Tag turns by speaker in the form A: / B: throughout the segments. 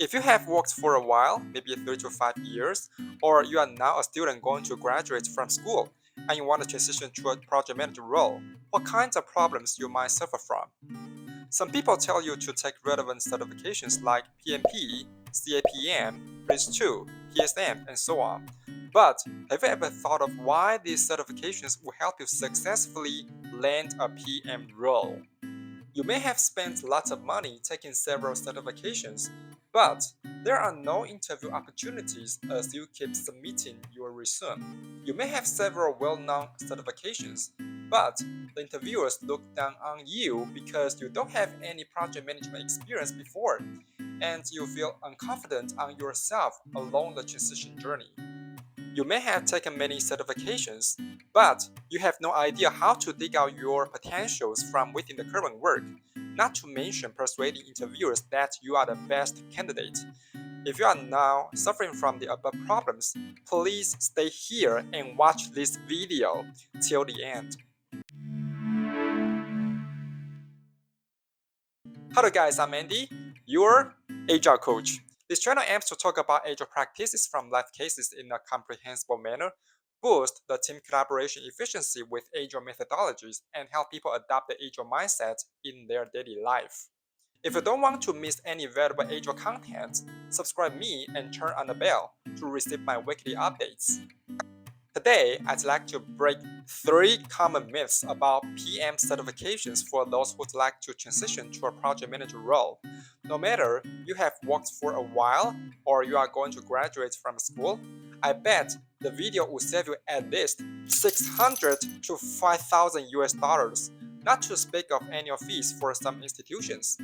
A: If you have worked for a while, maybe 3 to 5 years, or you are now a student going to graduate from school and you want to transition to a project manager role, what kinds of problems you might suffer from? Some people tell you to take relevant certifications like PMP, CAPM, PRINCE2, PSM, and so on. But have you ever thought of why these certifications will help you successfully land a PM role? You may have spent lots of money taking several certifications, but there are no interview opportunities as you keep submitting your resume. You may have several well-known certifications, but the interviewers look down on you because you don't have any project management experience before, and you feel unconfident on yourself along the transition journey. You may have taken many certifications, but you have no idea how to dig out your potentials from within the current work, not to mention persuading interviewers that you are the best candidate. If you are now suffering from the above problems, please stay here and watch this video till the end. Hello guys, I'm Andy, your Agile Coach. This channel aims to talk about Agile practices from life cases in a comprehensible manner, boost the team collaboration efficiency with Agile methodologies, and help people adopt the Agile mindset in their daily life. If you don't want to miss any valuable Agile content, subscribe me and turn on the bell to receive my weekly updates. Today, I'd like to break 3 common myths about PM certifications for those who'd like to transition to a project manager role. No matter you have worked for a while or you are going to graduate from school, I bet the video will save you at least 600 to 5,000 US dollars, not to speak of annual fees for some institutions.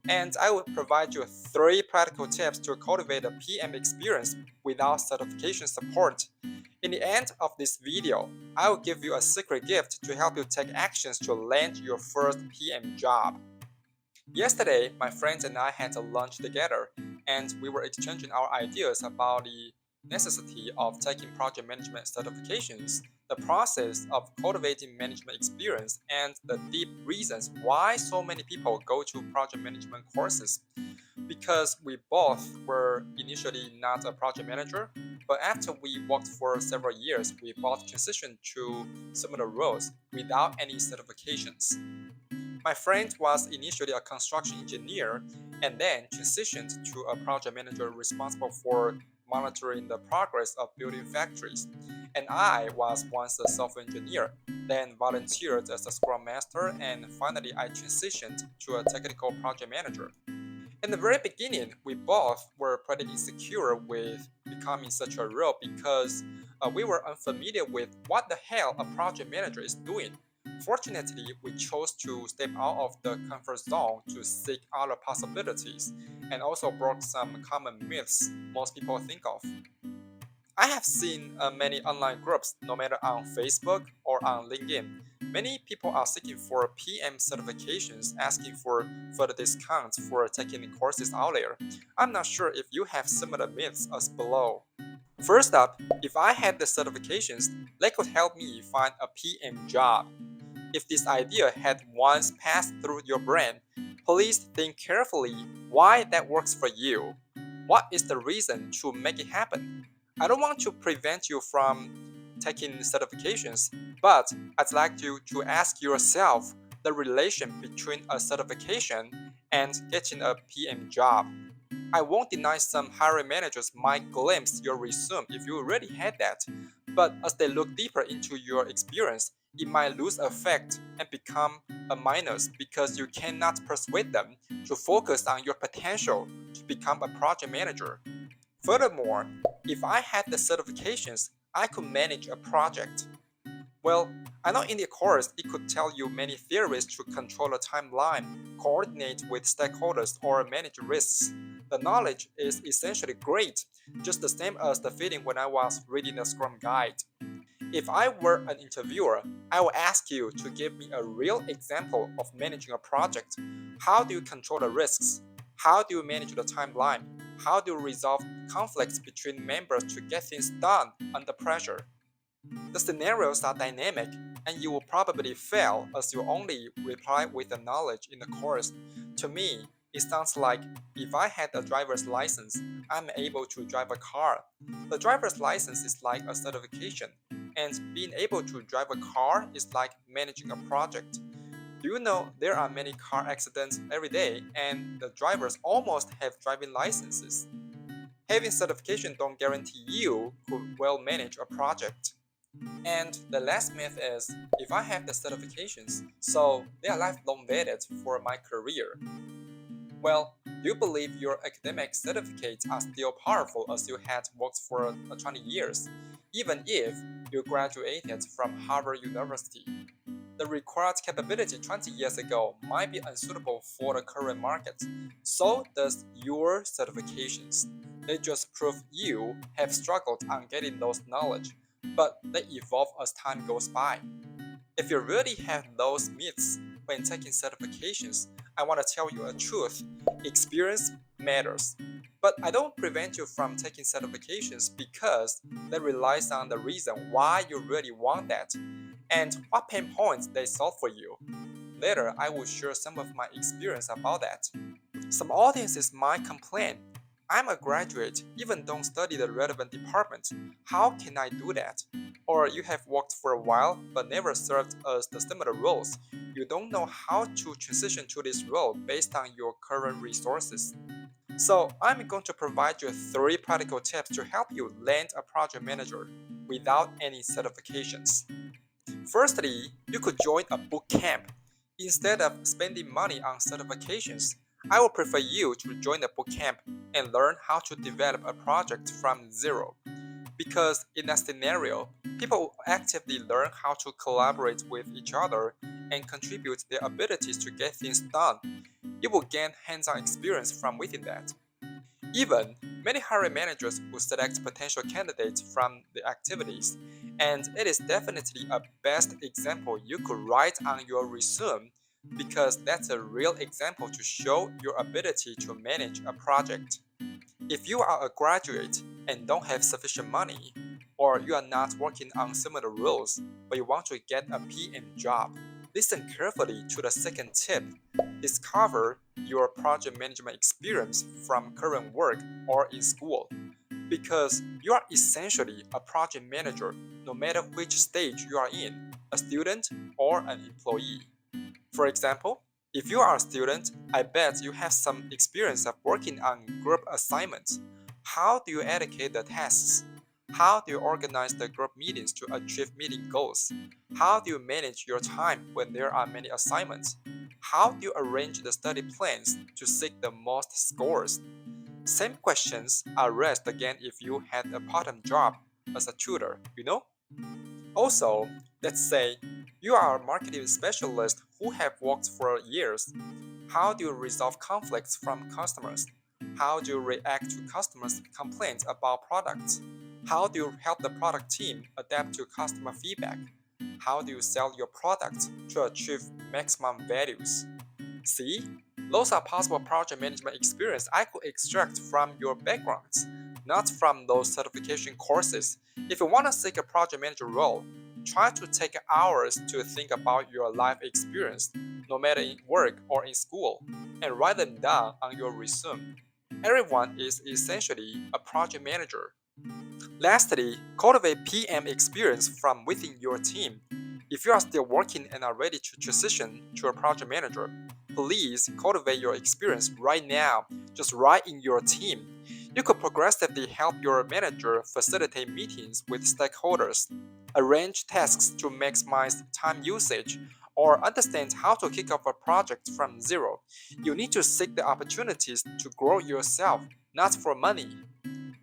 A: And I will provide you 3 practical tips to cultivate a PM experience without certification support. In the end of this video, I will give you a secret gift to help you take actions to land your first PM job. Yesterday, my friends and I had a lunch together, and we were exchanging our ideas about the necessity of taking project management certifications, the process of cultivating management experience, and the deep reasons why so many people go to project management courses. Because we both were initially not a project manager, but after we worked for several years, we both transitioned to similar roles without any certifications. My friend was initially a construction engineer and then transitioned to a project manager responsible for monitoring the progress of building factories. And I was once a software engineer, then volunteered as a scrum master, and finally I transitioned to a technical project manager. In the very beginning, we both were pretty insecure with becoming such a role because we were unfamiliar with what the hell a project manager is doing. Fortunately, we chose to step out of the comfort zone to seek other possibilities and also broke some common myths most people think of. I have seen many online groups, no matter on Facebook or on LinkedIn. Many people are seeking for PM certifications, asking for further discounts for taking courses out there. I'm not sure if you have similar myths as below. First up, if I had the certifications, they could help me find a PM job. If this idea had once passed through your brain, please think carefully why that works for you. What is the reason to make it happen? I don't want to prevent you from taking certifications, but I'd like you to ask yourself the relation between a certification and getting a PM job. I won't deny some hiring managers might glimpse your resume if you already had that, but as they look deeper into your experience, it might lose effect and become a minus because you cannot persuade them to focus on your potential to become a project manager. Furthermore, if I had the certifications, I could manage a project. Well, I know in the course it could tell you many theories to control a timeline, coordinate with stakeholders, or manage risks. The knowledge is essentially great, just the same as the feeling when I was reading the Scrum Guide. If I were an interviewer, I would ask you to give me a real example of managing a project. How do you control the risks? How do you manage the timeline? How do you resolve conflicts between members to get things done under pressure? The scenarios are dynamic, and you will probably fail as you only reply with the knowledge in the course. To me, It sounds like if I had a driver's license, I'm able to drive a car. The driver's license is like a certification, and being able to drive a car is like managing a project. Do you know there are many car accidents every day and the drivers almost have driving licenses? Having certification don't guarantee you could well manage a project. And the last myth is, if I have the certifications, so they are lifelong vetted for my career. Well, do you believe your academic certificates are still powerful as you had worked for 20 years, even if you graduated from Harvard University? The required capability 20 years ago might be unsuitable for the current market. So does your certifications. They just prove you have struggled on getting those knowledge, but they evolve as time goes by. If you really have those myths when taking certifications, I want to tell you a truth. Experience matters. But I don't prevent you from taking certifications because that relies on the reason why you really want that and what pain points they solve for you. Later, I will share some of my experience about that. Some audiences might complain, I'm a graduate, even don't study the relevant department. How can I do that? Or you have worked for a while but never served as the similar roles. You don't know how to transition to this role based on your current resources. So I'm going to provide you 3 practical tips to help you land a project manager without any certifications. Firstly, you could join a bootcamp. Instead of spending money on certifications, I would prefer you to join a bootcamp and learn how to develop a project from zero. Because in that scenario, people will actively learn how to collaborate with each other and contribute their abilities to get things done. You will gain hands-on experience from within that. Even, many hiring managers will select potential candidates from the activities, and it is definitely a best example you could write on your resume because that's a real example to show your ability to manage a project. If you are a graduate and don't have sufficient money, or you are not working on similar roles but you want to get a PM job, listen carefully to the second tip. Discover your project management experience from current work or in school, because you are essentially a project manager no matter which stage you are in, a student or an employee. For example, if you are a student, I bet you have some experience of working on group assignments. How do you allocate the tasks? How do you organize the group meetings to achieve meeting goals? How do you manage your time when there are many assignments? How do you arrange the study plans to seek the most scores? Same questions are raised again if you had a part-time job as a tutor. Also, let's say you are a marketing specialist who have worked for years. How do you resolve conflicts from customers? How do you react to customers' complaints about products? How do you help the product team adapt to customer feedback? How do you sell your product to achieve maximum values? See, those are possible project management experience I could extract from your backgrounds, not from those certification courses. If you want to seek a project manager role, try to take hours to think about your life experience, no matter in work or in school, and write them down on your resume. Everyone is essentially a project manager. Lastly, cultivate PM experience from within your team. If you are still working and are ready to transition to a project manager, please cultivate your experience right now, just right in your team. You could progressively help your manager facilitate meetings with stakeholders, arrange tasks to maximize time usage, or understand how to kick off a project from zero. You need to seek the opportunities to grow yourself, not for money.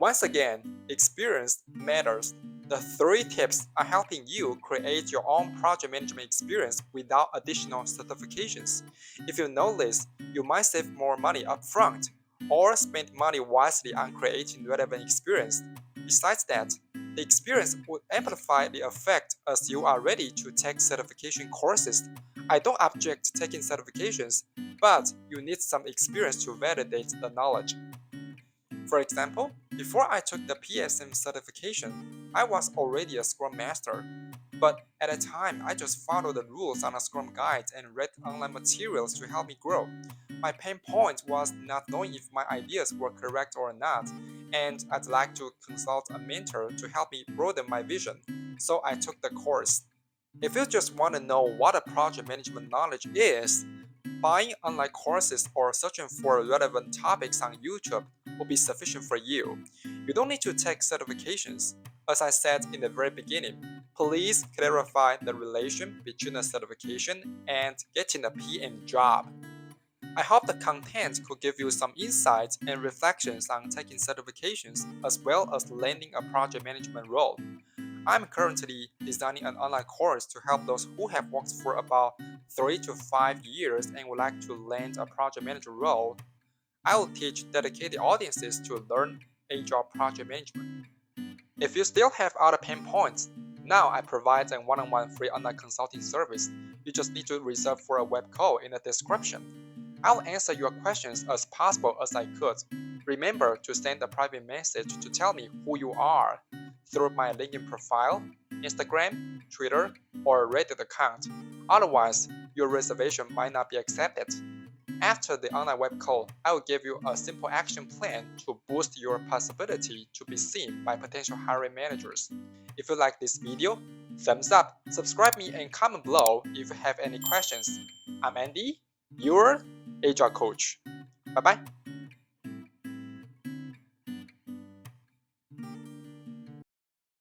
A: Once again, experience matters. The 3 tips are helping you create your own project management experience without additional certifications. If you know this, you might save more money upfront or spend money wisely on creating relevant experience. Besides that, the experience would amplify the effect as you are ready to take certification courses. I don't object to taking certifications, but you need some experience to validate the knowledge. For example, before I took the PSM certification, I was already a Scrum Master. But at the time, I just followed the rules on a Scrum guide and read online materials to help me grow. My pain point was not knowing if my ideas were correct or not, and I'd like to consult a mentor to help me broaden my vision, so I took the course. If you just want to know what a project management knowledge is, buying online courses or searching for relevant topics on YouTube will be sufficient for you. You don't need to take certifications. As I said in the very beginning, please clarify the relation between a certification and getting a PM job. I hope the content could give you some insights and reflections on taking certifications as well as landing a project management role. I'm currently designing an online course to help those who have worked for about 3 to 5 years and would like to land a project manager role. I will teach dedicated audiences to learn agile project management. If you still have other pain points, now I provide a one-on-one free online consulting service. You just need to reserve for a web call in the description. I'll answer your questions as possible as I could. Remember to send a private message to tell me who you are through my LinkedIn profile, Instagram, Twitter, or Reddit account. Otherwise, your reservation might not be accepted. After the online web call, I will give you a simple action plan to boost your possibility to be seen by potential hiring managers. If you like this video, thumbs up, subscribe me, and comment below if you have any questions. I'm Andy, your Agile Coach. Bye bye.